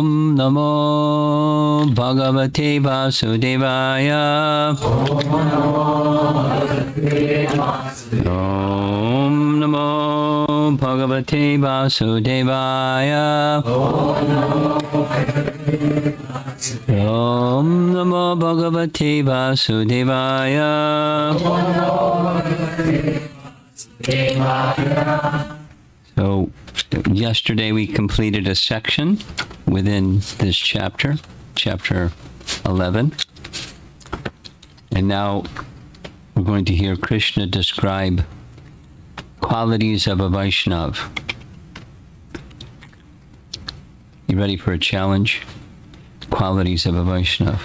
Om Namo Bhagavate Vasudevaya. Om Namo Bhagavate Vasudevaya. Om Namo Bhagavate Vasudevaya. So, yesterday we completed a section within this chapter, chapter 11. And now we're going to hear Krishna describe qualities of a Vaishnav. You ready for a challenge? Qualities of a Vaishnav.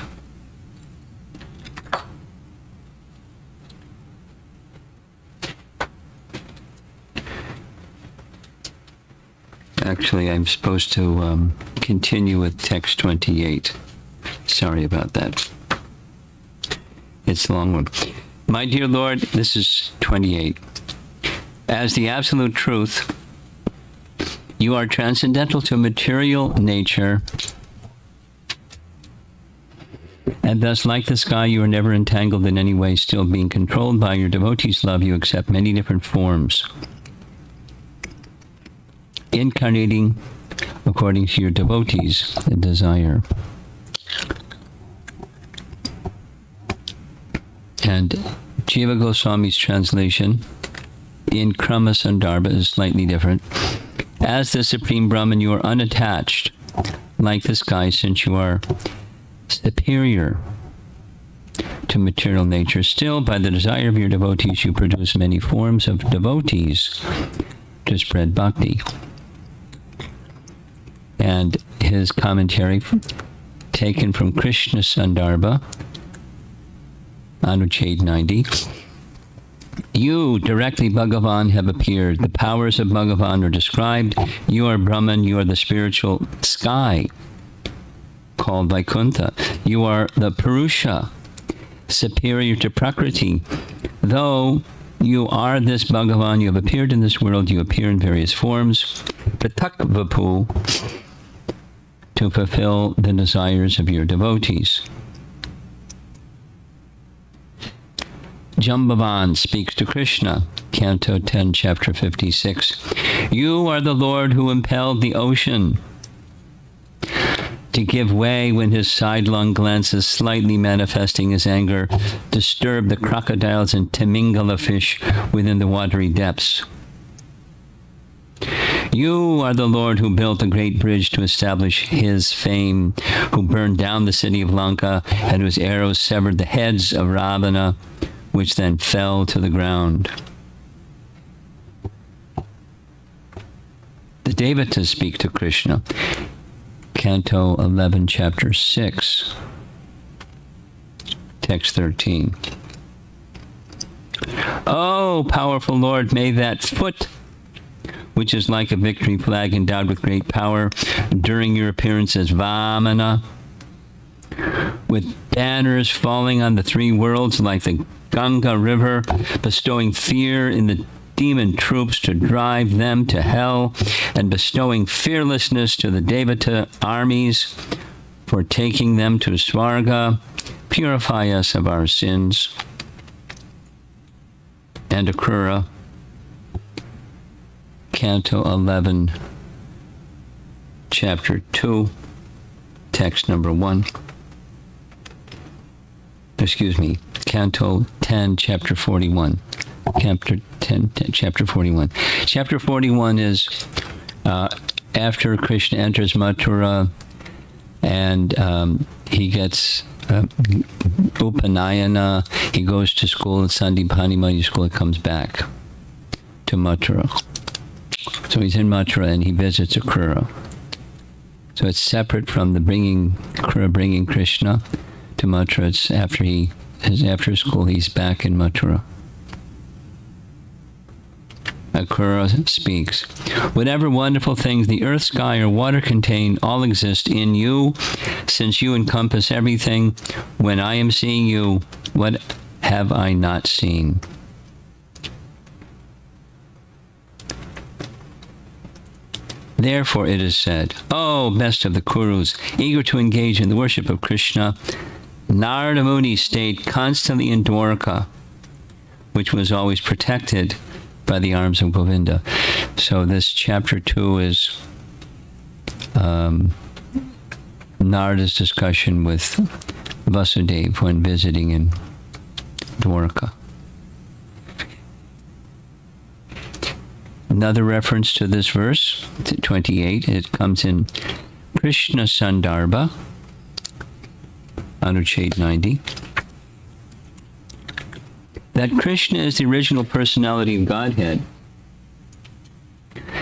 Actually, I'm supposed to continue with text 28. Sorry about that. It's a long one. My dear Lord, this is 28. As the absolute truth, you are transcendental to material nature, and thus, like the sky, you are never entangled in any way. Still being controlled by your devotees' love, you accept many different forms, incarnating according to your devotees' desire. And Jiva Goswami's translation in Krama Sandarbha is slightly different. As the Supreme Brahman, you are unattached, like the sky, since you are superior to material nature. Still, by the desire of your devotees, you produce many forms of devotees to spread bhakti. And his commentary, taken from Krishna Sandarbha, Anuchad 90. You, directly Bhagavan, have appeared. The powers of Bhagavan are described. You are Brahman, you are the spiritual sky, called Vaikuntha. You are the Purusha, superior to Prakriti. Though you are this Bhagavan, you have appeared in this world, you appear in various forms, Pratak Vapu, to fulfill the desires of your devotees. Jambavan speaks to Krishna, Canto 10, Chapter 56. You are the Lord who impelled the ocean to give way when his sidelong glances, slightly manifesting his anger, disturb the crocodiles and Timingala fish within the watery depths. You are the Lord who built a great bridge to establish his fame, who burned down the city of Lanka, and whose arrows severed the heads of Ravana, which then fell to the ground. The Devatas speak to Krishna. Canto 11, Chapter 6, Text 13. Oh, powerful Lord, may that foot, which is like a victory flag endowed with great power, during your appearance as Vamana, with banners falling on the three worlds like the Ganga River, bestowing fear in the demon troops to drive them to hell, and bestowing fearlessness to the Devata armies for taking them to Svarga. Purify us of our sins. And Akrura, Canto 11, Chapter 2, Text number 1. Excuse me, Canto 10, Chapter 41. Chapter 10, Chapter 41. Chapter 41 is after Krishna enters Mathura, and he gets Upanayana. He goes to school at Sandipani Mani School and comes back to Mathura. So he's in Mathura and he visits Akrura. So it's separate from the bringing Krishna to Mathura. It's after school, he's back in Mathura. Akrura speaks. Whatever wonderful things the earth, sky, or water contain, all exist in you, since you encompass everything. When I am seeing you, what have I not seen? Therefore it is said, O best of the Kurus, eager to engage in the worship of Krishna, Narada Muni stayed constantly in Dwarka, which was always protected by the arms of Govinda. So this chapter 2 is Narada's discussion with Vasudeva when visiting in Dwarka. Another reference to this verse, 28, it comes in Krishna Sandarbha, Anuchad 90, that Krishna is the original personality of Godhead,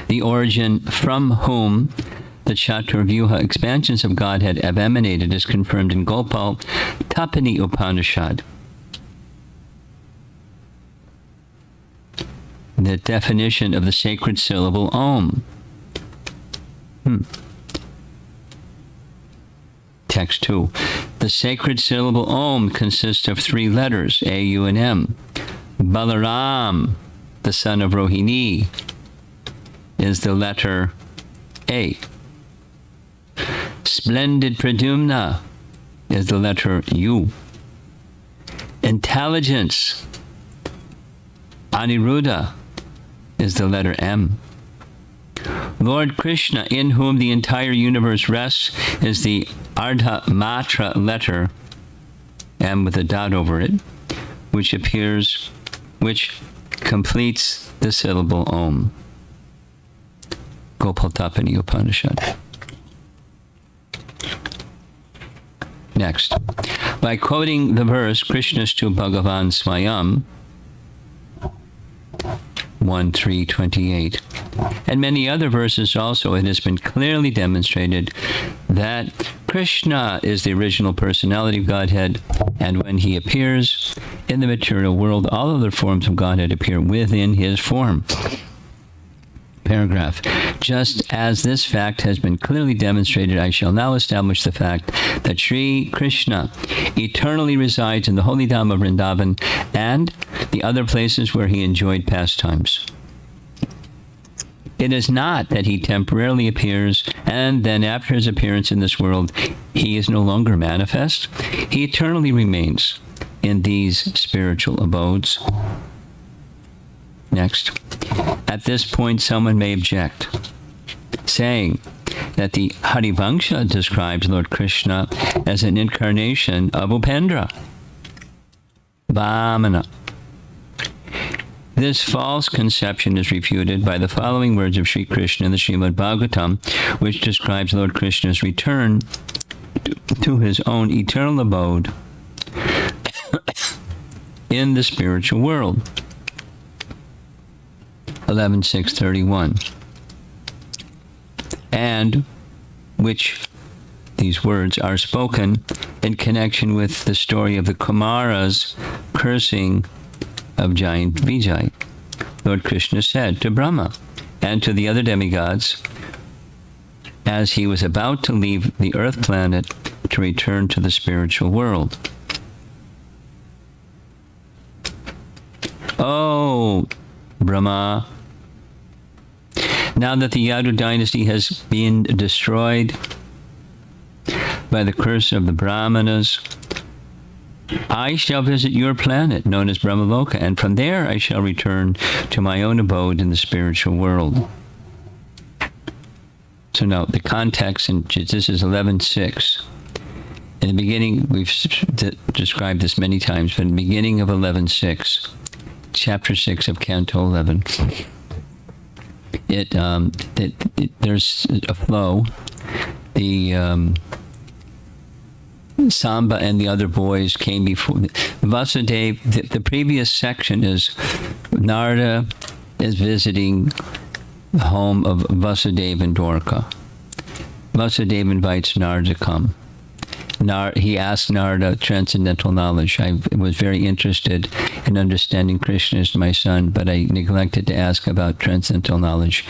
the origin from whom the Chaturvyuha expansions of Godhead have emanated is confirmed in Gopal Tapani Upanishad. The definition of the sacred syllable Om. Text 2. The sacred syllable Om consists of 3 letters, A, U, and M. Balaram, the son of Rohini, is the letter A. Splendid Pradyumna is the letter U. Intelligence, Aniruddha, is the letter M. Lord Krishna, in whom the entire universe rests, is the Ardha Matra letter, M with a dot over it, which completes the syllable Om. Gopaltapani Upanishad. Next, by quoting the verse Krishnastu Bhagavan Swayam, 1:3:28, and many other verses also, it has been clearly demonstrated that Krishna is the original personality of Godhead, and when he appears in the material world, all other forms of Godhead appear within his form. Paragraph. Just as this fact has been clearly demonstrated, I shall now establish the fact that Sri Krishna eternally resides in the holy Dham of Vrindavan and the other places where he enjoyed pastimes. It is not that he temporarily appears and then after his appearance in this world, he is no longer manifest. He eternally remains in these spiritual abodes. Next. At this point, someone may object, saying that the Harivangsha describes Lord Krishna as an incarnation of Upendra, Vamana. This false conception is refuted by the following words of Sri Krishna in the Srimad Bhagavatam, which describes Lord Krishna's return to his own eternal abode in the spiritual world. 11.6.31, and which these words are spoken in connection with the story of the Kumaras cursing of giant Vijay. Lord Krishna said to Brahma and to the other demigods, as he was about to leave the earth planet to return to the spiritual world, "Oh, Brahma, now that the Yadu dynasty has been destroyed by the curse of the Brahmanas, I shall visit your planet, known as Brahmaloka, and from there I shall return to my own abode in the spiritual world." So now the context, and this is 11.6. In the beginning, we've described this many times, but in the beginning of 11.6, chapter 6 of Canto 11, there's a flow. The Samba and the other boys came before Vasudeva. The previous section is Narada is visiting the home of Vasudeva in Dwarka. Vasudeva invites Narada to come. He asked Narada transcendental knowledge. I was very interested in understanding Krishna as my son, but I neglected to ask about transcendental knowledge.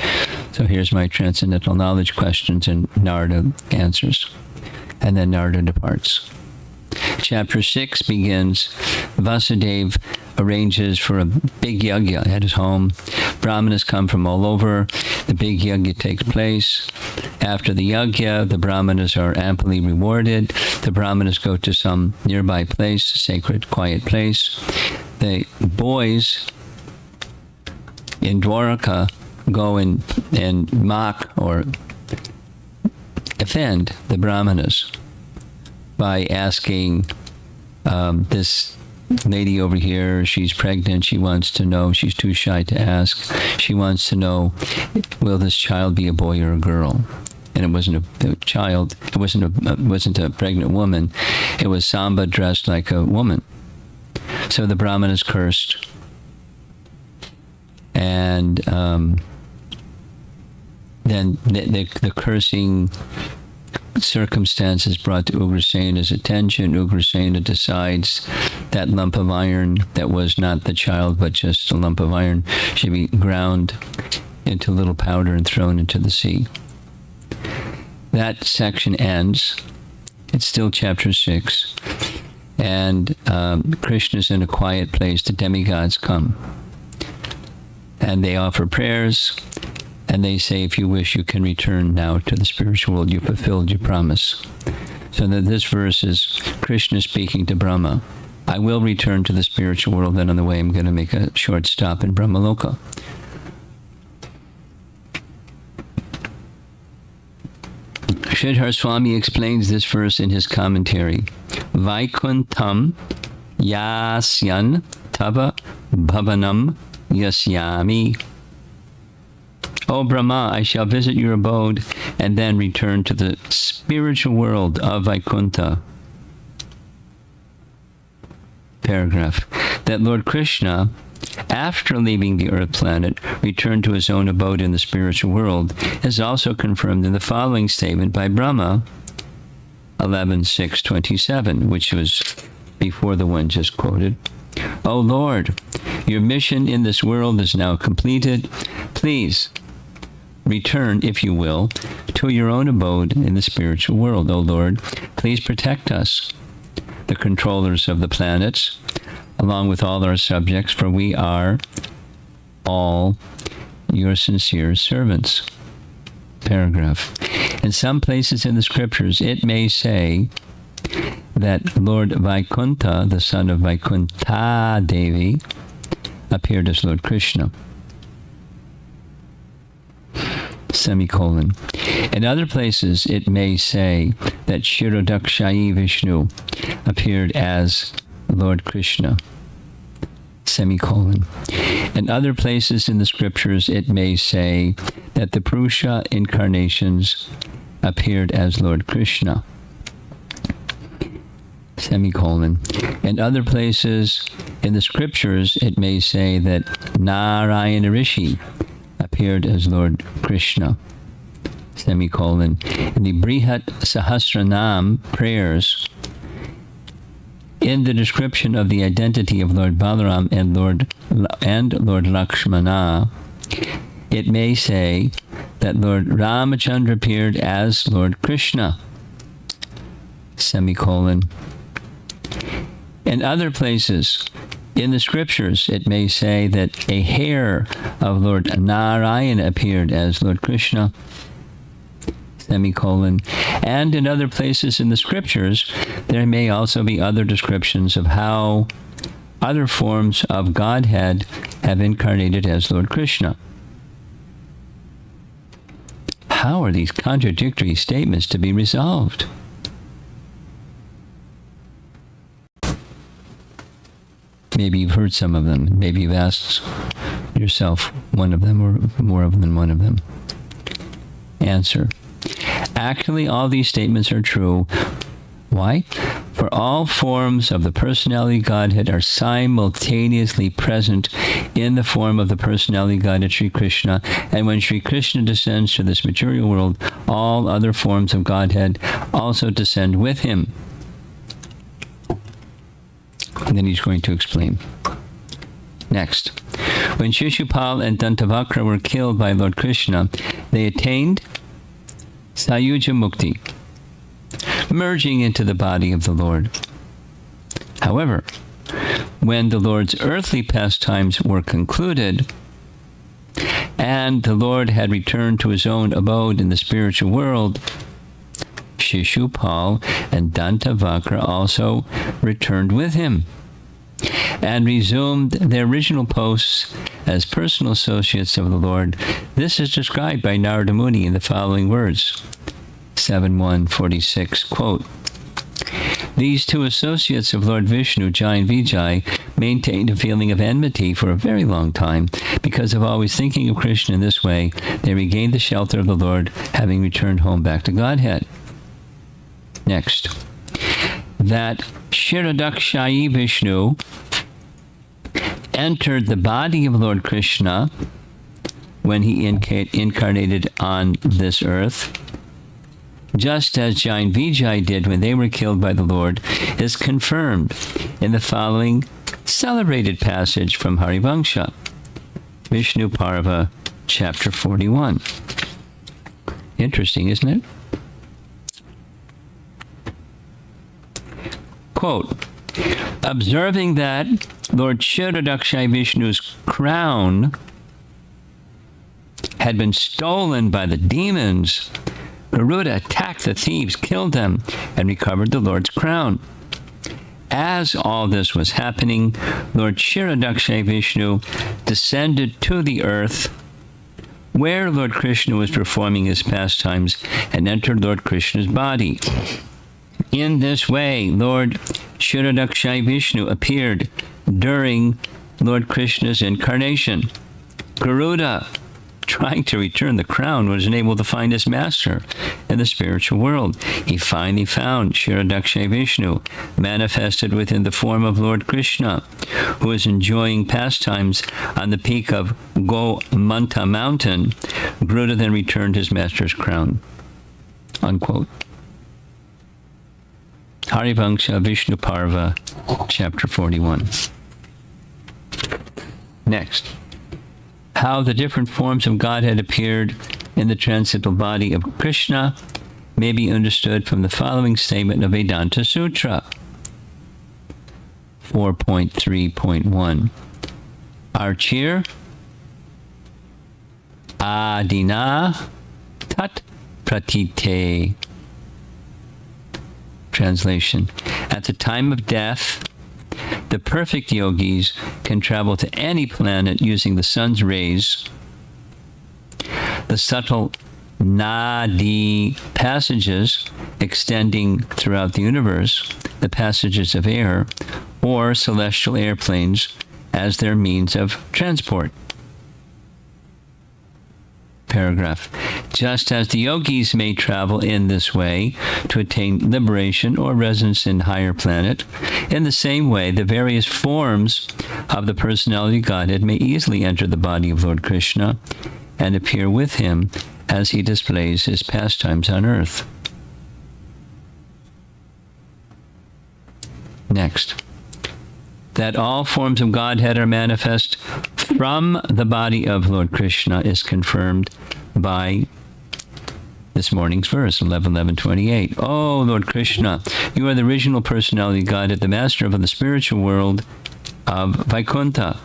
So here's my transcendental knowledge questions, and Narada answers. And then Narada departs. Chapter 6 begins. Vasudeva arranges for a big yajna at his home Brahmanas come from all over. The big yajna takes place. After the yajna, the Brahmanas are amply rewarded. The Brahmanas go to some nearby place, sacred, quiet place. The boys in Dwaraka go and mock or offend the Brahmanas by asking this lady over here, she's pregnant, she wants to know, she's too shy to ask, she wants to know, will this child be a boy or a girl? And it wasn't a child, it wasn't a pregnant woman, it was Samba dressed like a woman. So the Brahmanas cursed, and then the cursing circumstances brought to Ugrasena's attention. Ugrasena decides that lump of iron that was not the child but just a lump of iron should be ground into little powder and thrown into the sea. That section ends. It's still chapter 6. And Krishna's in a quiet place. The demigods come. And they offer prayers. And they say, if you wish, you can return now to the spiritual world. You fulfilled your promise. So that this verse is Krishna speaking to Brahma. I will return to the spiritual world, and on the way I'm going to make a short stop in Brahmaloka. Sridhar Swami explains this verse in his commentary. Vaikuntham yasyan tava bhavanam yasyami. O Brahma, I shall visit your abode and then return to the spiritual world of Vaikuntha. Paragraph. That Lord Krishna, after leaving the earth planet, returned to his own abode in the spiritual world is also confirmed in the following statement by Brahma, 11:6-27, which was before the one just quoted. O Lord, your mission in this world is now completed. Please return, if you will, to your own abode in the spiritual world. O Lord, please protect us, the controllers of the planets, along with all our subjects, for we are all your sincere servants. Paragraph. In some places in the scriptures, it may say that Lord Vaikuntha, the son of Vaikuntha Devi, appeared as Lord Krishna. Semicolon. In other places, it may say that Kshirodakshayi Vishnu appeared as Lord Krishna. Semicolon. In other places in the scriptures, it may say that the Purusha incarnations appeared as Lord Krishna. Semicolon. In other places in the scriptures, it may say that Narayana Rishi appeared as Lord Krishna. Semicolon. In the Brihat Sahasranam prayers, in the description of the identity of Lord Balaram and Lord Lakshmana, it may say that Lord Ramachandra appeared as Lord Krishna. Semicolon. In other places in the scriptures, it may say that a hair of Lord Narayana appeared as Lord Krishna. Semicolon. And in other places in the scriptures, there may also be other descriptions of how other forms of Godhead have incarnated as Lord Krishna. How are these contradictory statements to be resolved? Maybe you've heard some of them. Maybe you've asked yourself one of them or more of than one of them. Answer. Actually, all these statements are true. Why? For all forms of the personality Godhead are simultaneously present in the form of the personality Godhead Sri Krishna, and when Sri Krishna descends to this material world, all other forms of Godhead also descend with him. And then he's going to explain. Next. When Shishupal and Dantavakra were killed by Lord Krishna, they attained Sayuja Mukti, merging into the body of the Lord. However, when the Lord's earthly pastimes were concluded, and the Lord had returned to his own abode in the spiritual world, Shishupal and Dantavakra also returned with him and resumed their original posts as personal associates of the Lord. This is described by Narada Muni in the following words. 7.146, quote, "These two associates of Lord Vishnu, Jai and Vijay, maintained a feeling of enmity for a very long time. Because of always thinking of Krishna in this way, they regained the shelter of the Lord, having returned home back to Godhead." Next, that Kshirodakshayi Vishnu entered the body of Lord Krishna when he incarnated on this earth, just as Jai and Vijay did when they were killed by the Lord, is confirmed in the following celebrated passage from Harivangsha, Vishnu Parva, chapter 41. Interesting, isn't it? Quote, "Observing that Lord Kshirodakshayi Vishnu's crown had been stolen by the demons, Garuda attacked the thieves, killed them, and recovered the Lord's crown. As all this was happening, Lord Kshirodakshayi Vishnu descended to the earth where Lord Krishna was performing his pastimes and entered Lord Krishna's body. In this way, Lord Kshirodakshayi Vishnu appeared during Lord Krishna's incarnation. Garuda, trying to return the crown, was unable to find his master in the spiritual world. He finally found Kshirodakshayi Vishnu, manifested within the form of Lord Krishna, who was enjoying pastimes on the peak of Gomanta mountain. Garuda then returned his master's crown." Unquote. Harivangsha, Vishnu Parva, chapter 41. Next, how the different forms of Godhead appeared in the transcendental body of Krishna may be understood from the following statement of Vedanta Sutra 4.3.1. Archir Adina Tat Pratite. Translation: at the time of death, the perfect yogis can travel to any planet using the sun's rays. The subtle nadi passages extending throughout the universe, the passages of air, or celestial airplanes as their means of transport. Paragraph. Just as the yogis may travel in this way to attain liberation or residence in higher planet, in the same way, the various forms of the personality of Godhead may easily enter the body of Lord Krishna and appear with him as he displays his pastimes on earth. Next, that all forms of Godhead are manifest from the body of Lord Krishna is confirmed by this morning's verse, 11.11.28. "Oh, Lord Krishna, you are the original personality of Godhead, the master of the spiritual world of Vaikuntha.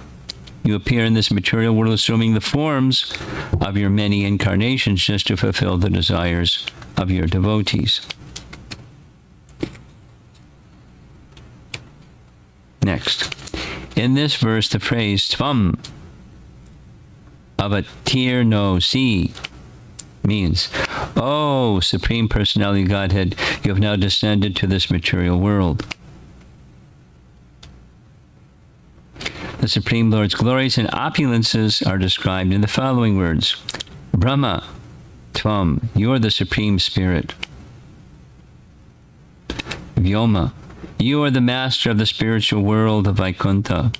You appear in this material world assuming the forms of your many incarnations just to fulfill the desires of your devotees." Next, in this verse, the phrase "tvam" avatirnosi means, "Oh, Supreme Personality of Godhead, you have now descended to this material world." The Supreme Lord's glories and opulences are described in the following words. Brahma, Tvam, you are the Supreme Spirit. Vyoma, you are the master of the spiritual world of Vaikuntha.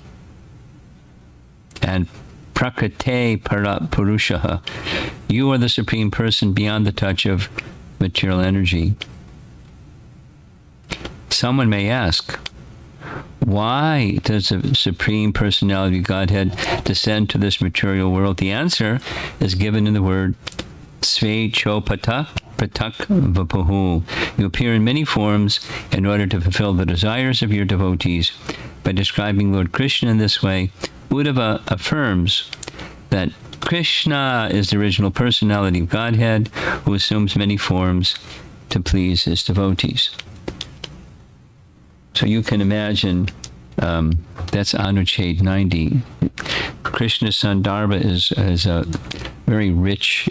And Prakrite Purushaha, you are the Supreme Person beyond the touch of material energy. Someone may ask, why does the Supreme Personality of Godhead descend to this material world? The answer is given in the word Sve Chopata Pratak Vapuhu. You appear in many forms in order to fulfill the desires of your devotees. By describing Lord Krishna in this way, Uddhava affirms that Krishna is the original personality of Godhead who assumes many forms to please his devotees. So you can imagine, that's Anucheta 90. Krishna Sandarbha is a very rich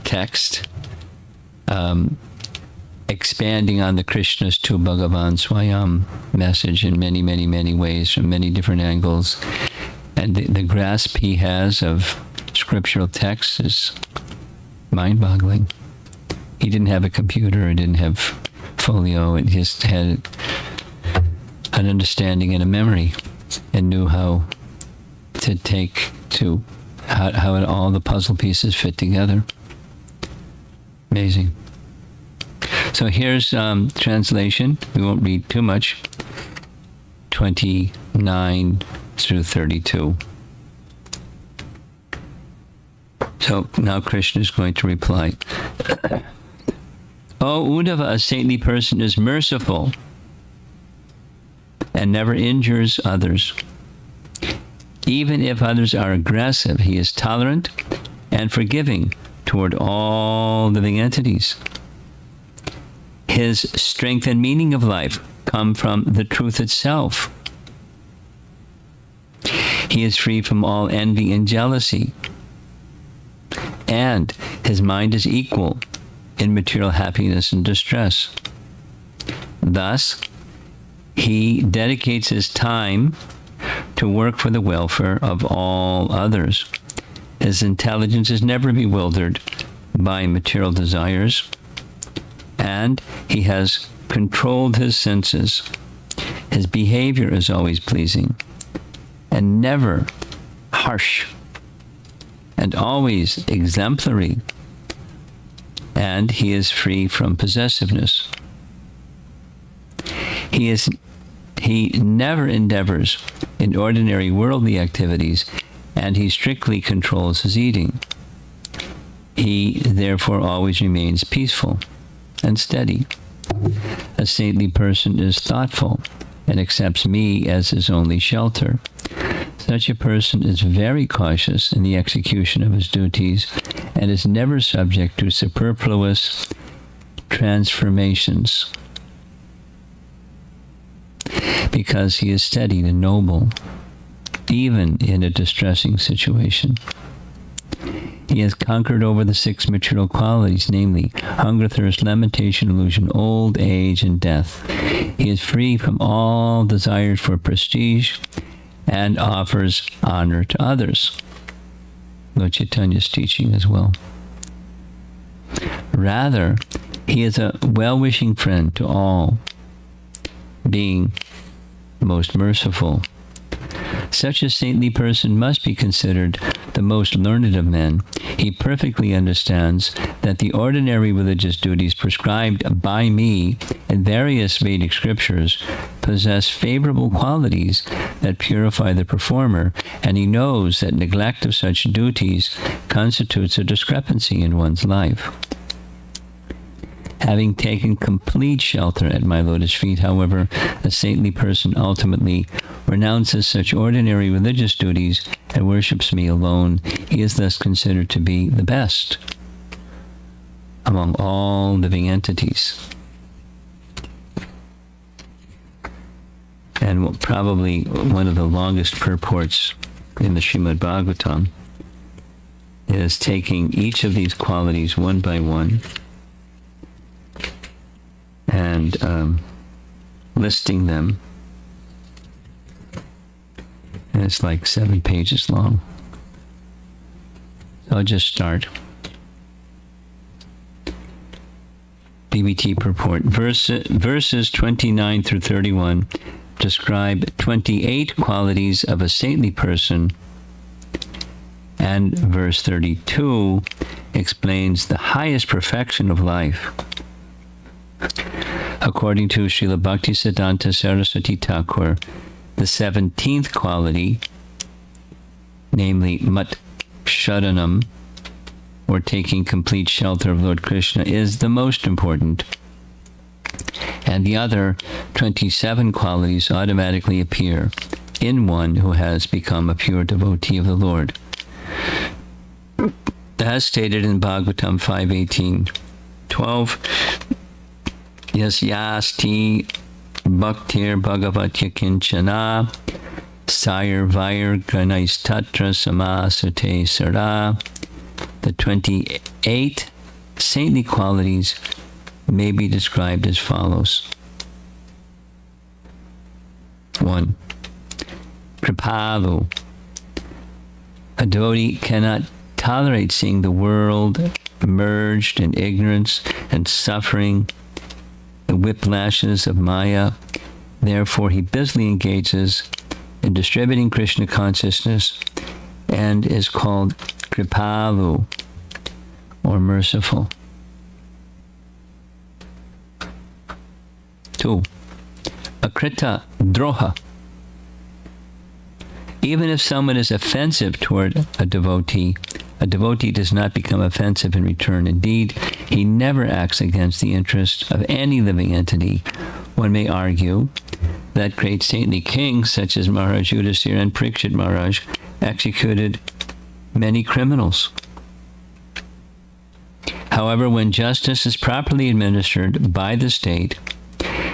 text, expanding on the Krishna's Tu Bhagavan Swayam message in many, many, many ways from many different angles. And the grasp he has of scriptural texts is mind-boggling. He didn't have a computer, he didn't have folio, and just had an understanding and a memory, and knew how all the puzzle pieces fit together. Amazing. So here's translation. We won't read too much. 29 through 32. So now Krishna is going to reply. O Uddhava, a saintly person is merciful and never injures others. Even if others are aggressive, he is tolerant and forgiving toward all living entities. His strength and meaning of life come from the truth itself. He is free from all envy and jealousy, and his mind is equal in material happiness and distress. Thus, he dedicates his time to work for the welfare of all others. His intelligence is never bewildered by material desires, and he has controlled his senses. His behavior is always pleasing and never harsh, and always exemplary, and he is free from possessiveness. He never endeavors in ordinary worldly activities, and he strictly controls his eating. He therefore always remains peaceful and steady. A saintly person is thoughtful and accepts me as his only shelter. Such a person is very cautious in the execution of his duties and is never subject to superfluous transformations, because he is steady and noble, even in a distressing situation. He has conquered over the 6 material qualities, namely hunger, thirst, lamentation, illusion, old age, and death. He is free from all desires for prestige and offers honor to others. Lord Chaitanya's teaching as well. Rather, he is a well-wishing friend to all, being most merciful. Such a saintly person must be considered the most learned of men. He perfectly understands that the ordinary religious duties prescribed by me in various Vedic scriptures possess favorable qualities that purify the performer, and he knows that neglect of such duties constitutes a discrepancy in one's life. Having taken complete shelter at my lotus feet, however, a saintly person ultimately renounces such ordinary religious duties and worships me alone. He is thus considered to be the best among all living entities. And probably one of the longest purports in the Srimad Bhagavatam is taking each of these qualities one by one and listing them. And it's like 7 pages long. So I'll just start. BBT purport. Verses 29 through 31 describe 28 qualities of a saintly person, and verse 32 explains the highest perfection of life. According to Srila Bhaktisiddhanta Saraswati Thakur, the 17th quality, namely Mat Sharanam, or taking complete shelter of Lord Krishna, is the most important, and the other 27 qualities automatically appear in one who has become a pure devotee of the Lord. as stated in Bhagavatam 5:18-12, Yasyasti bhaktir bhagavatya kinchana sayar vair ganais tatra samasate sara. The 28 saintly qualities may be described as follows. 1. Kripalu. A devotee cannot tolerate seeing the world merged in ignorance and suffering, the whiplashes of Maya. Therefore, he busily engages in distributing Krishna consciousness and is called Kripalu, or merciful. 2. Akrita droha. Even if someone is offensive toward a devotee does not become offensive in return. Indeed, he never acts against the interest of any living entity. One may argue that great saintly kings such as Maharaj Yudhisthira and Parikshit Maharaj executed many criminals. However, when justice is properly administered by the state,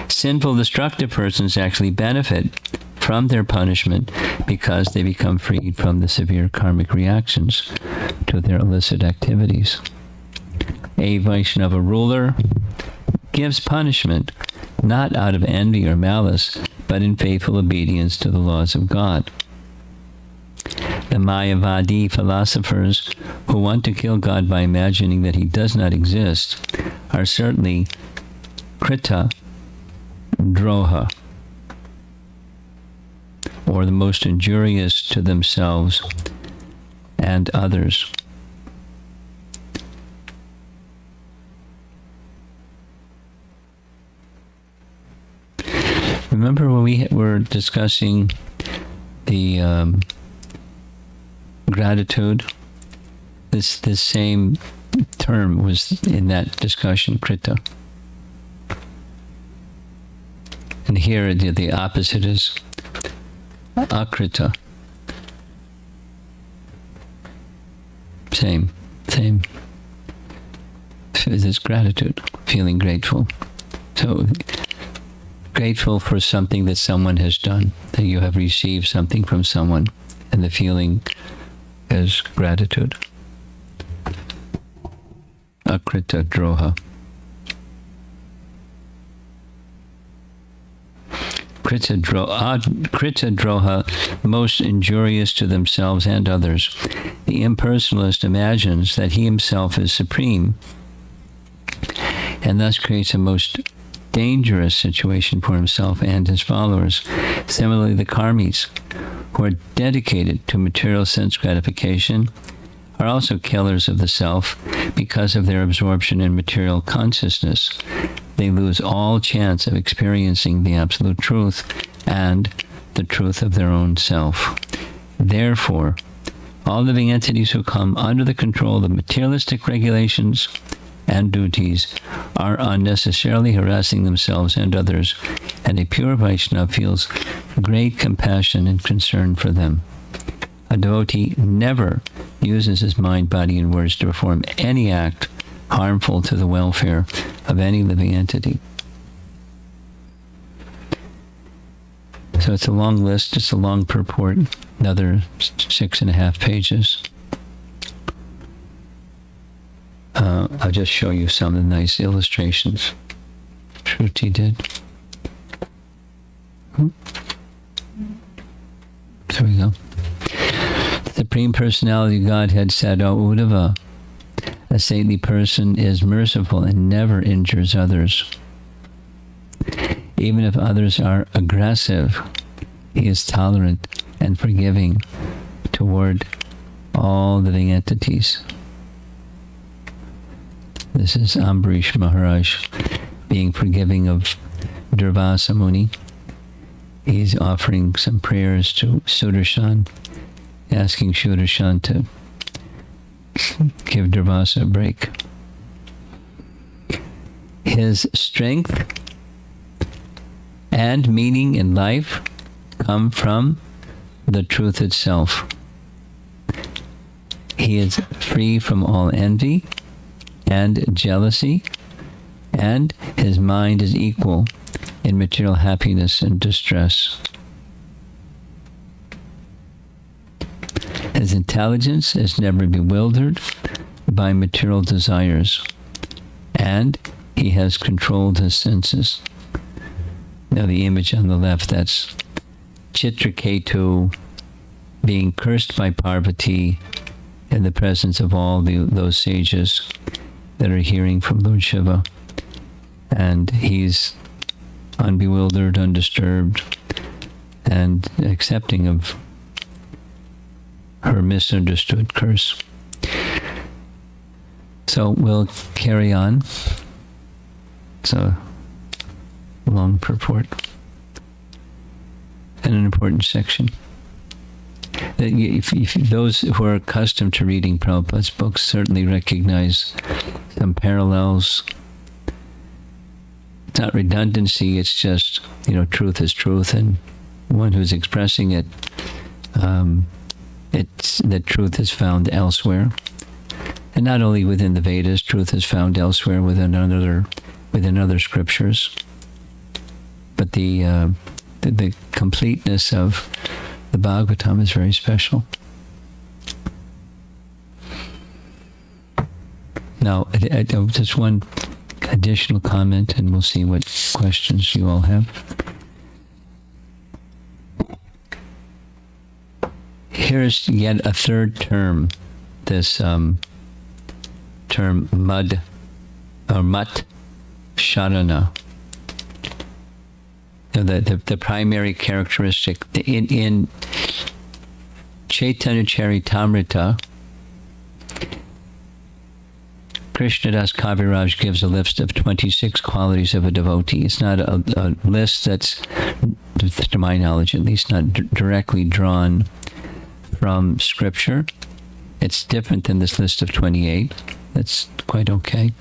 sinful, destructive persons actually benefit from their punishment because they become freed from the severe karmic reactions to their illicit activities. A Vaishnava ruler gives punishment not out of envy or malice, but in faithful obedience to the laws of God. The Mayavadi philosophers who want to kill God by imagining that he does not exist are certainly Krita Droha, or the most injurious to themselves and others. Remember when we were discussing the gratitude? This same term was in that discussion, Krita. And here the opposite is Akrita. Same. This is gratitude, feeling grateful. So, grateful for something that someone has done, that you have received something from someone, and the feeling is gratitude. Akrita droha. Krita droha, most injurious to themselves and others. The impersonalist imagines that he himself is supreme, and thus creates a most dangerous situation for himself and his followers. Similarly, the karmis, who are dedicated to material sense gratification, are also killers of the self because of their absorption in material consciousness. They lose all chance of experiencing the absolute truth and the truth of their own self. Therefore, all living entities who come under the control of materialistic regulations and duties are unnecessarily harassing themselves and others, and a pure Vaishnava feels great compassion and concern for them. A devotee never uses his mind, body, and words to perform any act harmful to the welfare of any living entity. So it's a long list, it's a long purport, another 6.5 pages. I'll just show you some of the nice illustrations Shruti did. There we go. The Supreme Personality of Godhead said, O Uddhava, a saintly person is merciful and never injures others. Even if others are aggressive, he is tolerant and forgiving toward all living entities. This is Ambarish Maharaj being forgiving of Durvasa Muni. He's offering some prayers to Sudarshan, asking Sudarshan to give Durvasa a break. His strength and meaning in life come from the truth itself. he is free from all envy and jealousy, and his mind is equal in material happiness and distress. His intelligence is never bewildered by material desires, and he has controlled his senses. Now the image on the left, that's Chitraketu being cursed by Parvati in the presence of all those sages that are hearing from Lord Shiva. And he's unbewildered, undisturbed, and accepting of her misunderstood curse. So we'll carry on. It's a long purport and an important section. If those who are accustomed to reading Prabhupada's books certainly recognize some parallels. It's not redundancy, it's just, truth is truth, and one who's expressing it, it's that truth is found elsewhere. And not only within the Vedas, truth is found elsewhere within other scriptures. But the completeness of the Bhagavatam is very special. Now, just one additional comment, and we'll see what questions you all have. Here's yet a third term, this term mud or mat sharana. The primary characteristic in Chaitanya Charitamrita, Krishnadas Kaviraj gives a list of 26 qualities of a devotee. It's not a list that's, to my knowledge at least, not directly drawn from scripture. It's different than this list of 28. That's quite okay.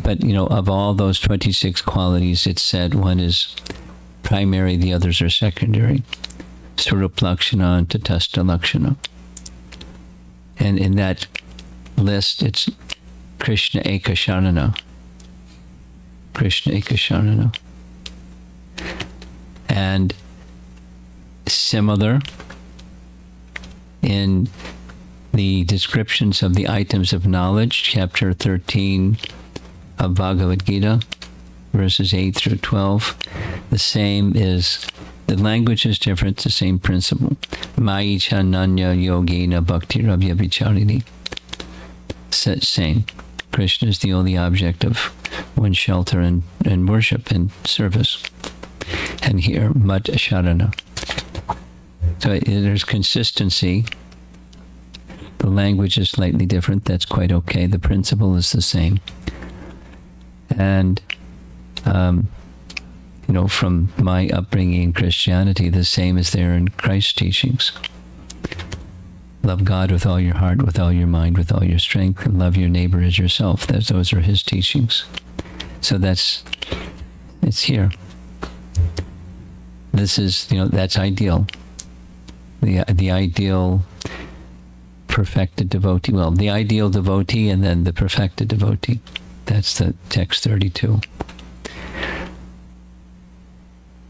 But, of all those 26 qualities, it's said one is primary, the others are secondary. Swarup Lakshana and Tatastha Lakshana. And in that list, it's Krishna Eka Sharana. Krishna Eka Sharana. And similar in the descriptions of the items of knowledge, chapter 13 of Bhagavad Gita, verses 8 through 12. The same is, the language is different, the same principle. Maicha Nanya Yogena Bhakti Rabhya Vicharini. Same. Krishna is the only object of one's shelter and worship and service. And here, Mat Sharana. So there's consistency. The language is slightly different. That's quite okay. The principle is the same. And, from my upbringing in Christianity, the same is there in Christ's teachings. Love God with all your heart, with all your mind, with all your strength, and love your neighbor as yourself. Those are his teachings. So it's here. This is, that's ideal. The ideal perfected devotee. Well, the ideal devotee and then the perfected devotee. That's the text 32.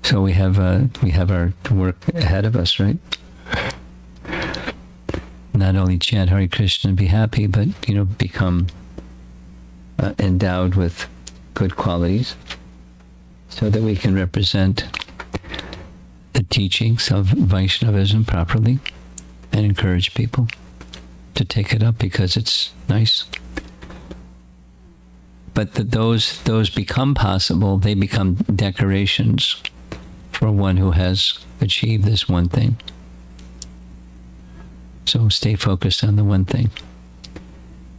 So we have our work ahead of us, right? Not only chant Hare Krishna and be happy, but become endowed with good qualities, so that we can represent the teachings of Vaishnavism properly and encourage people to take it up because it's nice. But those become possible. They become decorations for one who has achieved this one thing. So stay focused on the one thing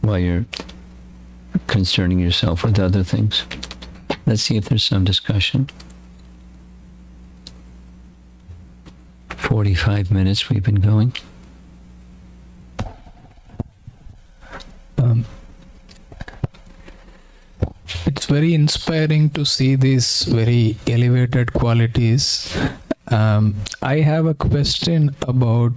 while you're concerning yourself with other things. Let's see if there's some discussion. 45 minutes we've been going. It's very inspiring to see these very elevated qualities. I have a question about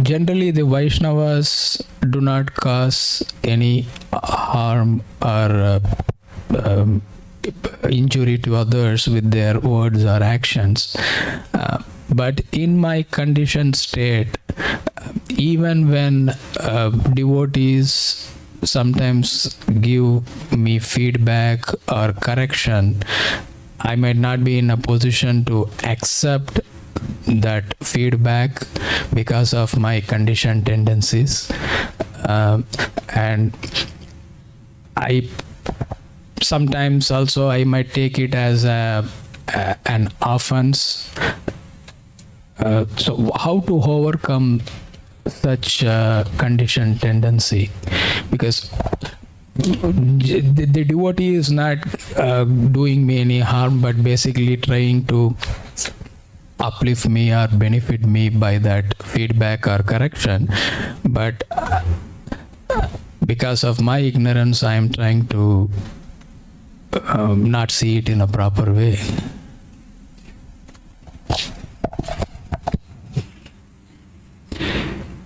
generally the Vaishnavas do not cause any harm or injury to others with their words or actions. But in my conditioned state, even when devotees sometimes give me feedback or correction, I might not be in a position to accept that feedback because of my conditioned tendencies. And I sometimes also I might take it as an offense. So how to overcome such conditioned tendency? Because the devotee is not doing me any harm, but basically trying to uplift me or benefit me by that feedback or correction. But because of my ignorance, I am trying to not see it in a proper way.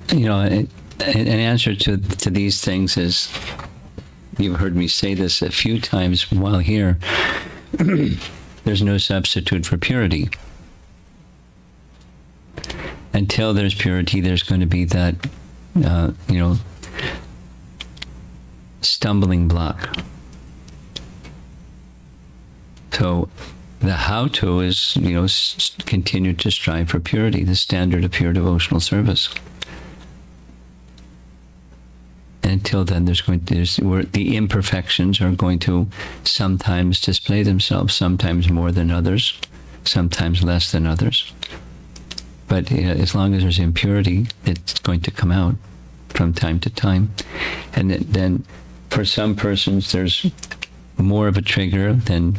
You know, an answer to these things is, you've heard me say this a few times while here, there's no substitute for purity. Until there's purity, there's going to be that, stumbling block. So the how-to is, continue to strive for purity, the standard of pure devotional service. And until then, the imperfections are going to sometimes display themselves, sometimes more than others, sometimes less than others. But as long as there's impurity, it's going to come out from time to time. And then for some persons, there's more of a trigger than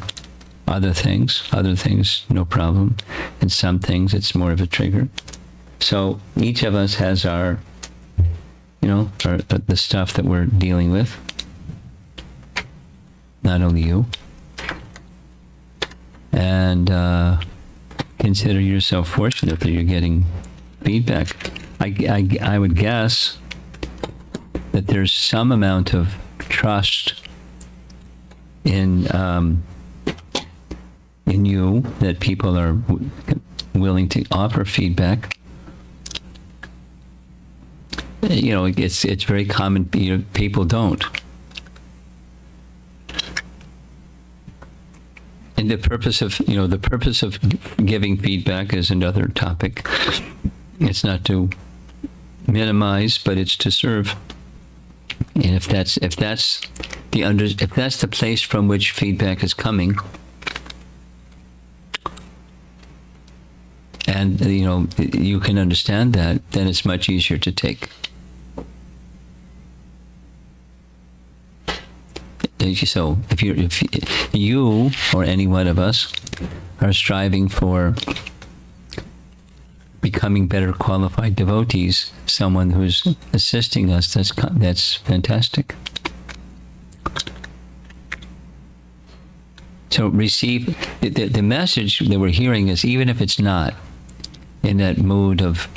other things. Other things, no problem. And some things, it's more of a trigger. So each of us has our, the stuff that we're dealing with. Not only you. And consider yourself fortunate that you're getting feedback. I would guess that there's some amount of trust in you, that people are willing to offer feedback. It's very common. People don't. And the purpose of giving feedback is another topic. It's not to minimize, but it's to serve. And if that's the place from which feedback is coming, and you can understand that, then it's much easier to take. So if you or any one of us are striving for becoming better qualified devotees, someone who's assisting us, that's fantastic. So receive the message that we're hearing is, even if it's not in that mood of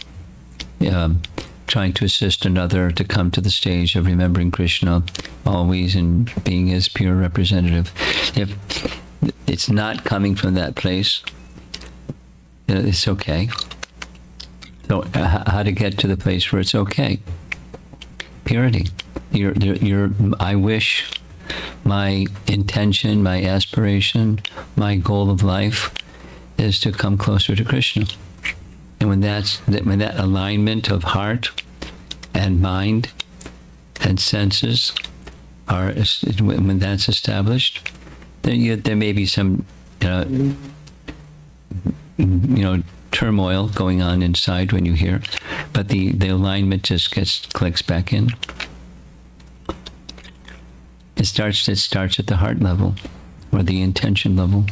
trying to assist another to come to the stage of remembering Krishna always and being his pure representative, if it's not coming from that place, it's okay. So how to get to the place where it's okay? Purity. I wish, my intention, my aspiration, my goal of life is to come closer to Krishna. And when that alignment of heart and mind and senses when that's established, then there may be some turmoil going on inside when you hear, but the alignment just clicks back in. It starts at the heart level, or the intention level,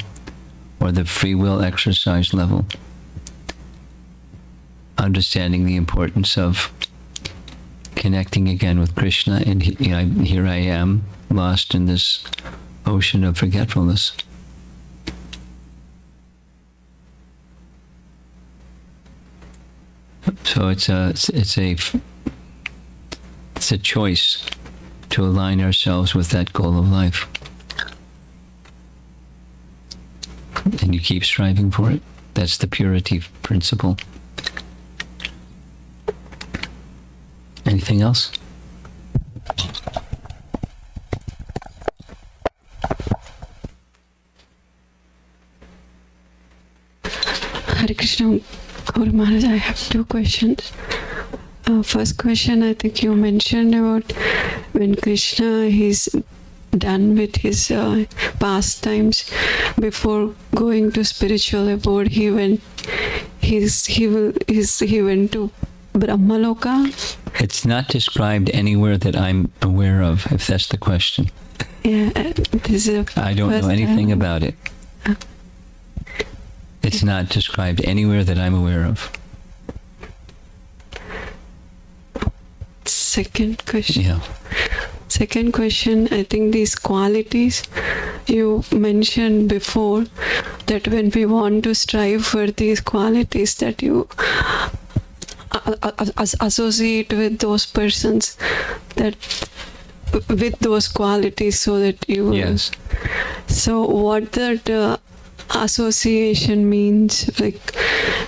or the free will exercise level. Understanding the importance of connecting again with Krishna, and here I am, lost in this ocean of forgetfulness. So So it's a choice to align ourselves with that goal of life. And you keep striving for it. That's the purity principle. Anything else? Hare Krishna, Guru Maharaj, I have two questions. First question, I think you mentioned about when Krishna is done with his pastimes, before going to spiritual abode, he went to Brahmaloka. It's not described anywhere that I'm aware of, if that's the question. Yeah, this is I don't know anything about it. It's not described anywhere that I'm aware of. Second question. Yeah. Second question, I think these qualities you mentioned before, that when we want to strive for these qualities, that you associate with those persons that with those qualities, so that you Yes. So what that association means, like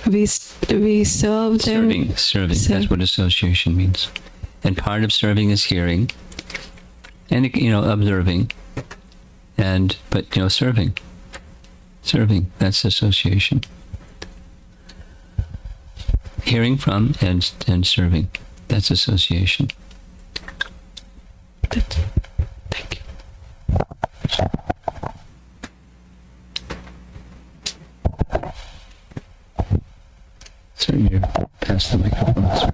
we serve them. Serving. That's what association means. And part of serving is hearing, and observing, but serving. That's association. Hearing from and serving. That's association. Thank you. Sir, you pass the microphone. Sir.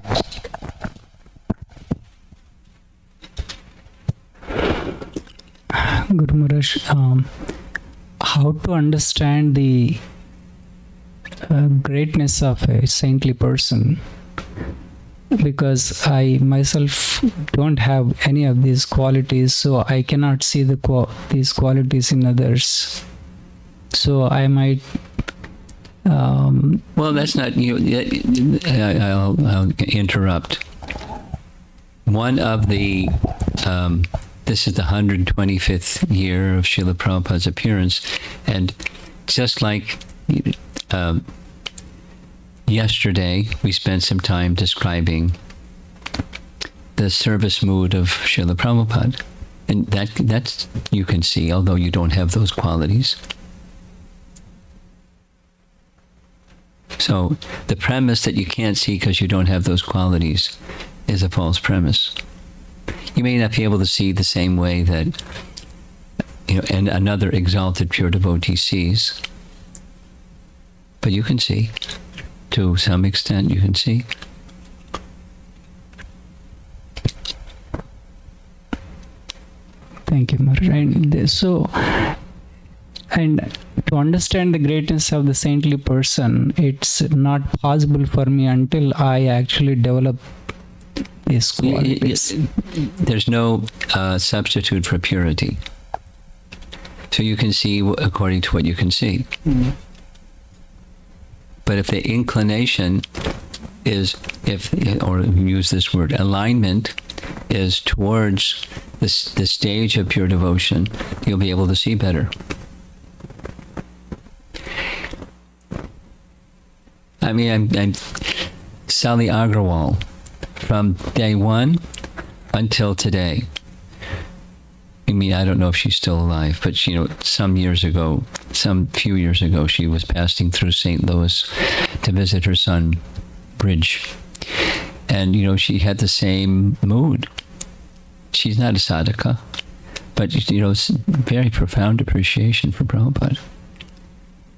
Guru Maharaj, how to understand the greatness of a saintly person? Because I myself don't have any of these qualities, so I cannot see these qualities in others. So I might. Well, that's not you. I'll interrupt. One of the. This is the 125th year of Srila Prabhupada's appearance, and just like yesterday, we spent some time describing the service mood of Srila Prabhupada, and that's you can see, although you don't have those qualities. So the premise that you can't see because you don't have those qualities is a false premise. You may not be able to see the same way that and another exalted pure devotee sees, but you can see. To some extent, you can see. Thank you, Maharaj. And to understand the greatness of the saintly person, it's not possible for me until I actually develop these qualities. There's no substitute for purity. So you can see according to what you can see. Mm-hmm. But if the inclination is, or use this word, alignment is towards the stage of pure devotion, you'll be able to see better. I mean, I'm Sally Agrawal, from day one until today. I mean, I don't know if she's still alive, but some few years ago, she was passing through St. Louis to visit her son, Bridge. And, she had the same mood. She's not a sadhaka, but, it's very profound appreciation for Prabhupada.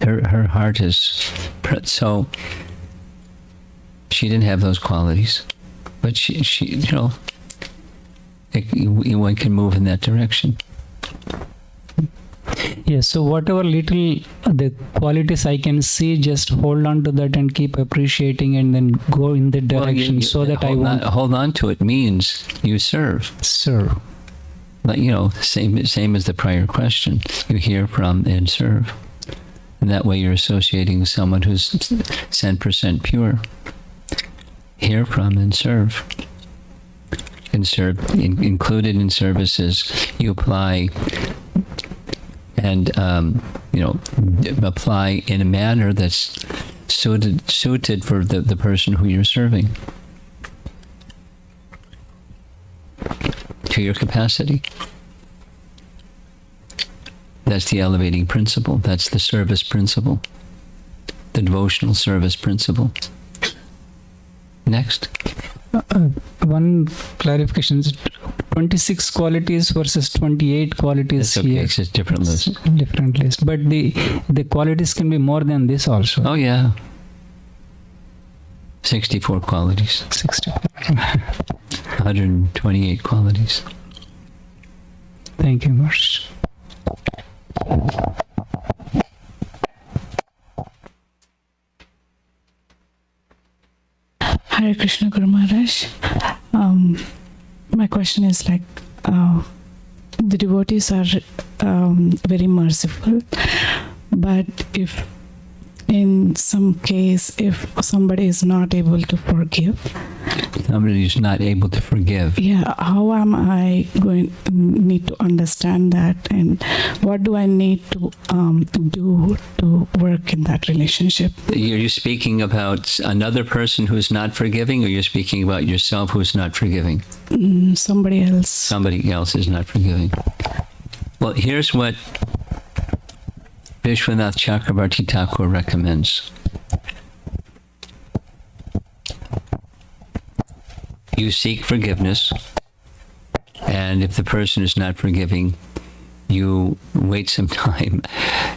Her heart is, so she didn't have those qualities, but she one can move in that direction. Yes, so whatever little the qualities I can see, just hold on to that and keep appreciating, and then go in the direction that I want. Hold on to it means you serve. Serve. Like, same as the prior question. You hear from and serve. And that way you're associating with someone who's 10% pure. hear from and serve. And serve, included in services, you apply and apply in a manner that's suited for the person who you're serving, to your capacity. That's the elevating principle. That's the service principle, the devotional service principle. Next. One clarification is 26 qualities versus 28 qualities. That's okay. Here. It's just different list. Different list. But the qualities can be more than this also. Oh, yeah. 64 qualities. 60. 128 qualities. Thank you, Maharaj. Hare Krishna, Guru Maharaj. My question is the devotees are very merciful, but if in some case, if somebody is not able to forgive, Somebody who's not able to forgive. yeah, how am I need to understand that, and what do I need to do to work in that relationship? Are you speaking about another person who's not forgiving, or you're speaking about yourself who's not forgiving? Somebody else. Somebody else is not forgiving. Well, here's what Vishwanath Chakrabarti Thakur recommends. You seek forgiveness, and if the person is not forgiving, you wait some time.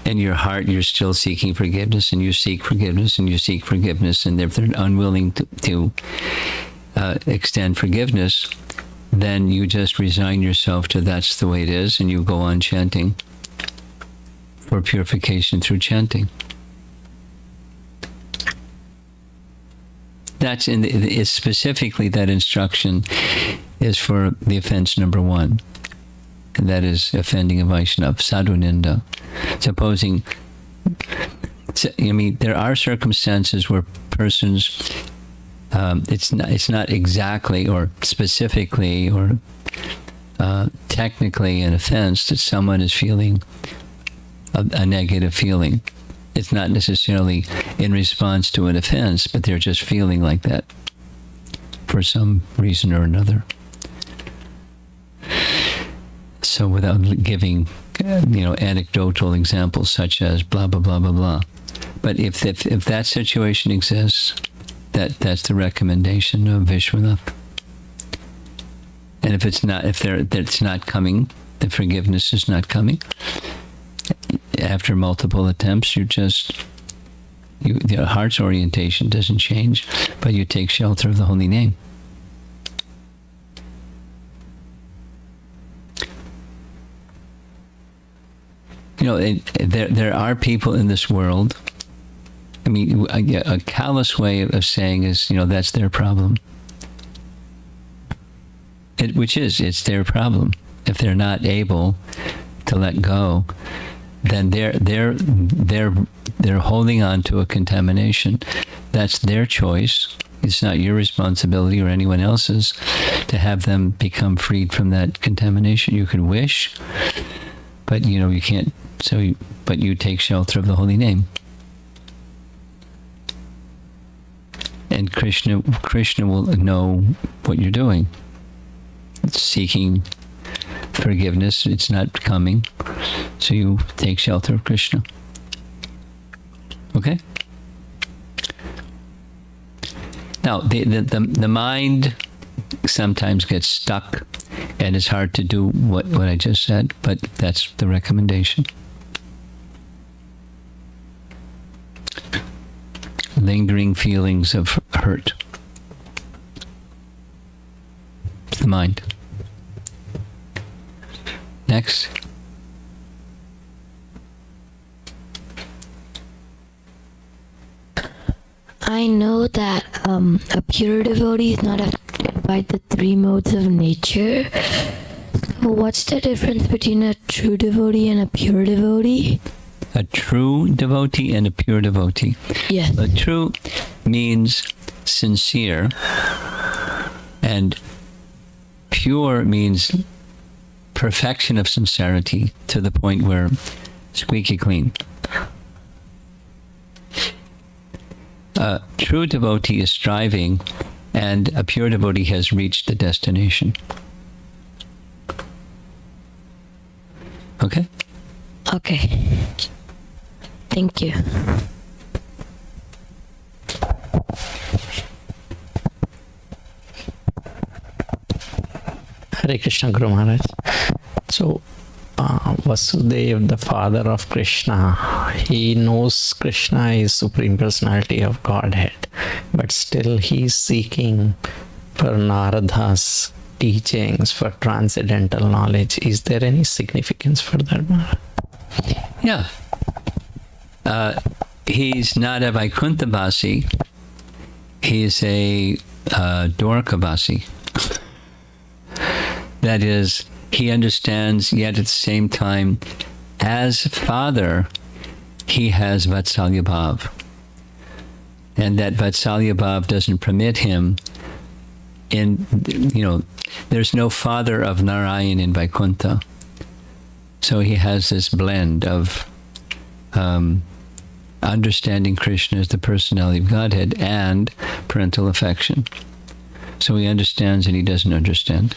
In your heart, you're still seeking forgiveness, and you seek forgiveness, and you seek forgiveness, and if they're unwilling to extend forgiveness, then you just resign yourself to that's the way it is, and you go on chanting for purification through chanting. That's it's specifically that instruction is for the offense number 1, and that is offending a Vaishnava, sadhu ninda. Supposing, there are circumstances where persons, it's not exactly or specifically or technically an offense that someone is feeling a negative feeling. It's not necessarily in response to an offense, but they're just feeling like that for some reason or another. So without giving, anecdotal examples such as blah, blah, blah, blah, blah. But if that situation exists, that's the recommendation of Vishwanath. And if it's not coming, the forgiveness is not coming, after multiple attempts, your heart's orientation doesn't change, but you take shelter of the holy name. There are people in this world. A callous way of saying is, that's their problem. It's their problem. If they're not able to let go, then they're holding on to a contamination. That's their choice. It's not your responsibility or anyone else's to have them become freed from that contamination. You could wish, but you can't. But you take shelter of the holy name. And Krishna will know what you're doing. It's seeking forgiveness, it's not coming, so you take shelter of Krishna. Okay? Now, the mind sometimes gets stuck, and it's hard to do what I just said, but that's the recommendation. Lingering feelings of hurt. The mind. Next. I know that a pure devotee is not affected by the 3 modes of nature. So what's the difference between a true devotee and a pure devotee? A true devotee and a pure devotee. Yes. A true means sincere, and pure means perfection of sincerity to the point where squeaky clean. A true devotee is striving, and a pure devotee has reached the destination. Okay? Okay. Thank you. Hare Krishna, Guru Maharaj. So, Vasudev, the father of Krishna, he knows Krishna is Supreme Personality of Godhead, but still he is seeking for Narada's teachings, for transcendental knowledge. Is there any significance for that, Maharaj? Yeah. He's not a Vaikunthavasi. He's a Dwarkavasi. That is, he understands, yet at the same time, as father, he has Vatsalya Bhav. And that Vatsalya Bhav doesn't permit him there's no father of Narayan in Vaikuntha. So he has this blend of understanding Krishna as the personality of Godhead and parental affection. So he understands and he doesn't understand.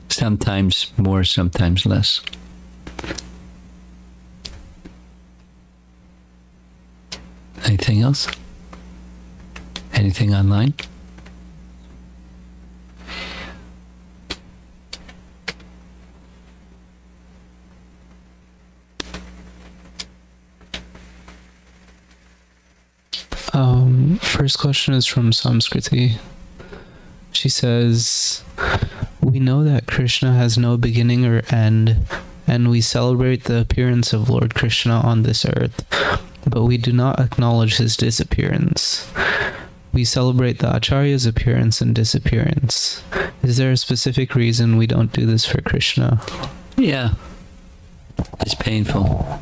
Sometimes more, sometimes less. Anything else? Anything online? First question is from Samskriti. She says, we know that Krishna has no beginning or end, and we celebrate the appearance of Lord Krishna on this earth, but we do not acknowledge his disappearance. We celebrate the Acharya's appearance and disappearance. Is there a specific reason we don't do this for Krishna? Yeah. It's painful.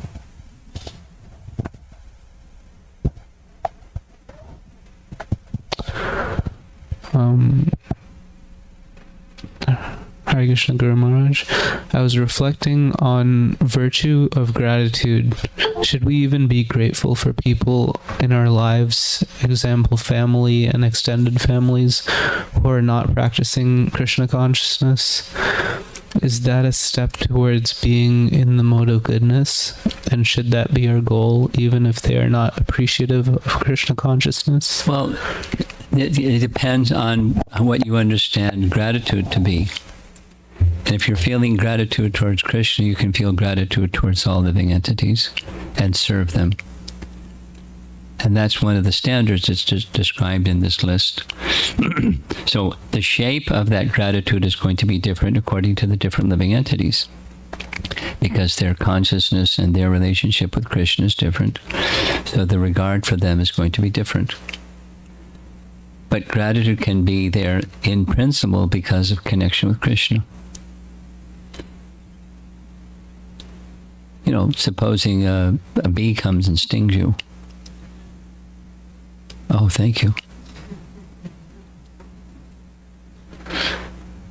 Hare Krishna, Guru Maharaj. I was reflecting on virtue of gratitude. Should we even be grateful for people in our lives, example family and extended families, who are not practicing Krishna consciousness? Is that a step towards being in the mode of goodness? And should that be our goal, even if they are not appreciative of Krishna consciousness? Well, it depends on what you understand gratitude to be. And if you're feeling gratitude towards Krishna, you can feel gratitude towards all living entities and serve them. And that's one of the standards that's just described in this list. So the shape of that gratitude is going to be different according to the different living entities, because their consciousness and their relationship with Krishna is different. So the regard for them is going to be different. But gratitude can be there in principle because of connection with Krishna. You know, supposing a bee comes and stings you. Oh, thank you.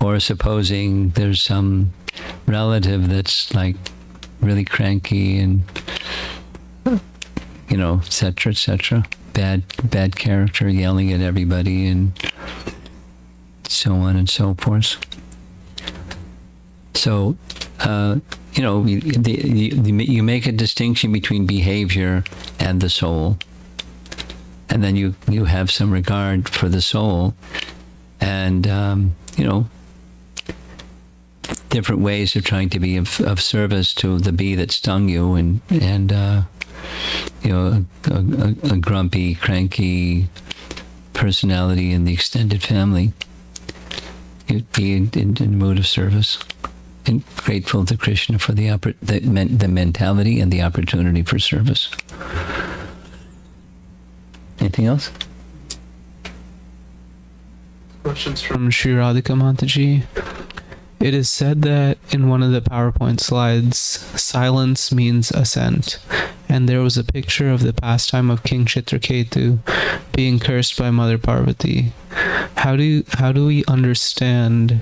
Or supposing there's some relative that's like really cranky and, you know, etc. Bad character, yelling at everybody and so on and so forth. So, you know, you make a distinction between behavior and the soul. And then you have some regard for the soul and, you know, different ways of trying to be of service to the bee that stung you and you know, a grumpy, cranky personality in the extended family. You'd be in the mood of service and grateful to Krishna for the mentality and the opportunity for service. Anything else? Questions from Sri Radhika Mataji. It is said that in one of the PowerPoint slides, silence means assent. and there was a picture of the pastime of King Chitraketu being cursed by Mother Parvati. How do we understand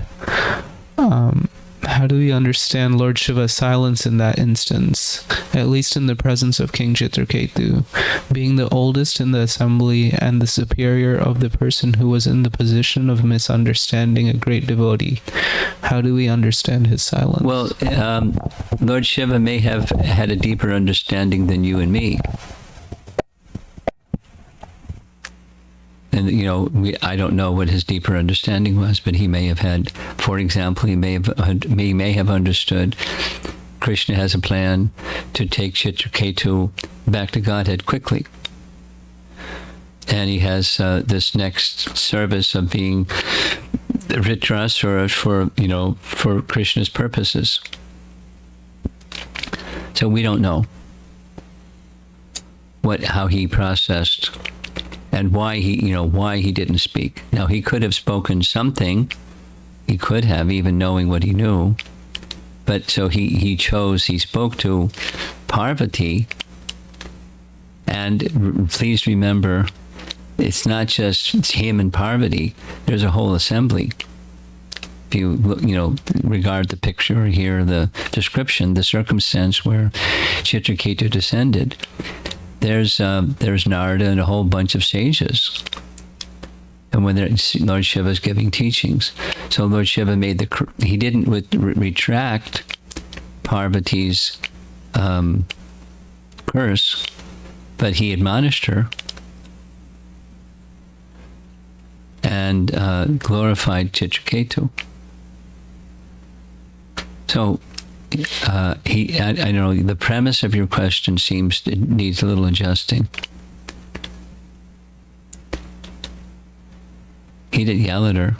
Lord Shiva's silence in that instance, at least in the presence of King Chitraketu, being the oldest in the assembly and the superior of the person who was in the position of misunderstanding a great devotee? How do we understand his silence? Well, Lord Shiva may have had a deeper understanding than you and me. And, I don't know what his deeper understanding was, but he may have had, for example, he may have understood Krishna has a plan to take Chitraketu back to Godhead quickly. And he has this next service of being Vritrasura for Krishna's purposes. So we don't know how he processed and why he didn't speak. Now, he could have spoken something. He could have, even knowing what he knew. But so he spoke to Parvati. And please remember, it's not just him and Parvati. There's a whole assembly. If you regard the picture or hear the description, the circumstance where Chitraketu descended, there's Narada and a whole bunch of sages. And when Lord Shiva is giving teachings, so Lord Shiva he didn't retract Parvati's curse, but he admonished her and glorified Chitraketu. So I don't know, the premise of your question needs a little adjusting. He didn't yell at her.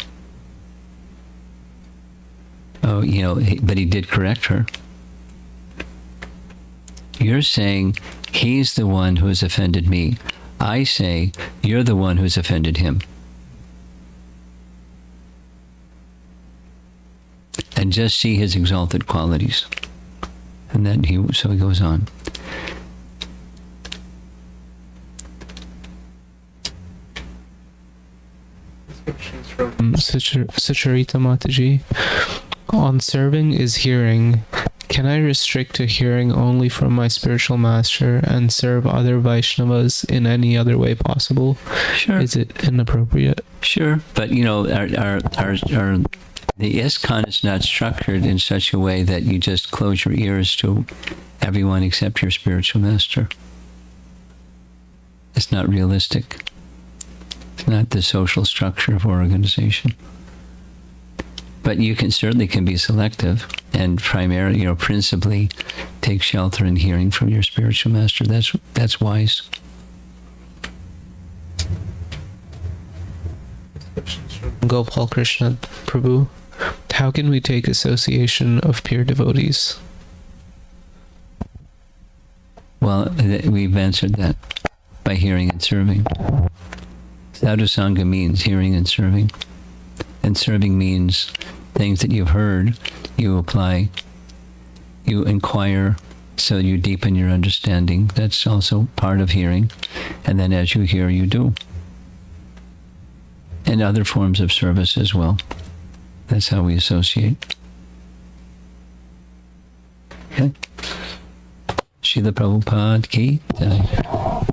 Oh, but he did correct her. You're saying he's the one who has offended me. I say you're the one who's offended him. And just see his exalted qualities. And then he goes on. From Sucharita Mataji. On serving is hearing. Can I restrict to hearing only from my spiritual master and serve other Vaishnavas in any other way possible? Sure. Is it inappropriate? Sure. But, the ISKCON is not structured in such a way that you just close your ears to everyone except your spiritual master. It's not realistic. It's not the social structure of our organization. But you certainly can be selective and primarily, principally take shelter in hearing from your spiritual master. That's wise. Gopal Krishna Prabhu. How can we take association of pure devotees? Well, we've answered that by hearing and serving. Sadhu Sangha means hearing and serving. And serving means things that you've heard, you apply, you inquire, so you deepen your understanding. That's also part of hearing. And then as you hear, you do. And other forms of service as well. That's how we associate. Okay. Srila Prabhupada ki jai.